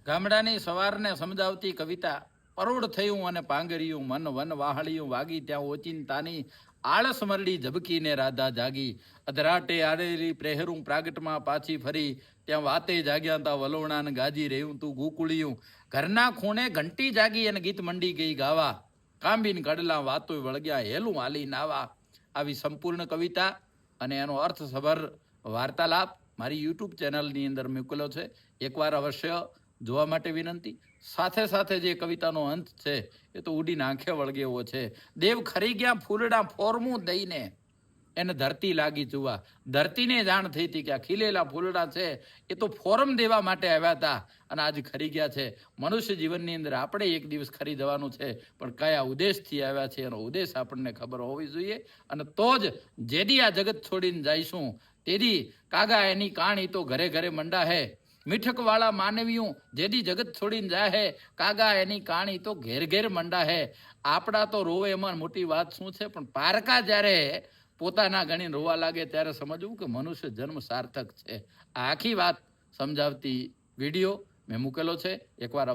ગામડાની સવારને સમજાવતી કવિતા પરોઢ થયું અને પાંગર્યું મન વન વાહળિયું વાગી ત્યાં ઓચિંતાની આળસ મરડી ઝબકીને રાધા જાગી અધરાટે આડેલી પ્રેહરું પ્રાગટમાં પાછી ફરી ત્યાં વાતે જાગ્યા તા વલોણાને ગાજી રહ્યું તું ગોકુળિયું ઘરના ખૂણે ઘંટી જાગી અને ગીત મંડી ગઈ ગાવા કાંબીન કડલા વાતો વળગ્યા હેલું હાલી નાવા. આવી સંપૂર્ણ કવિતા અને એનો અર્થસભર વાર્તાલાપ મારી યુટ્યુબ ચેનલની અંદર મૂકેલો છે. એકવાર અવશ્ય જોવા માટે વિનંતી. સાથે સાથે જે કવિતાનો અંત છે એ તો ઉડીને આંખે વળગે એવો છે. દેવ ખરી ગયા ફૂલડા ફોરમું દઈને એને ધરતી લાગી ચુવા. ધરતીને જાણ થઈ હતી કે આ ખીલેલા ફૂલડા છે એ તો ફોરમ દેવા માટે આવ્યા હતા અને આજ ખરી ગયા છે. મનુષ્ય જીવનની અંદર આપણે એક દિવસ ખરી જવાનું છે, પણ કયા ઉદ્દેશથી આવ્યા છે એનો ઉદ્દેશ આપણને ખબર હોવી જોઈએ. અને તો જ જેદી આ જગત છોડીને જઈશું તેદી કાગા એની કાણી તો ઘરે ઘરે મંડા હે. મીઠકવાળા માનવીયું જેદી જગત છોડીને જાય હે કાગા એની કાણી તો ઘેર ઘેર મંડા હે. આપણા તો રોવે એમાં મોટી વાત શું છે, પણ પારકા જ્યારે પોતાના ગણીને રોવા લાગે ત્યારે સમજવું કે મનુષ્ય જન્મ સાર્થક છે. આ આખી વાત સમજાવતી વિડીયો મેં મૂકેલો છે. એકવાર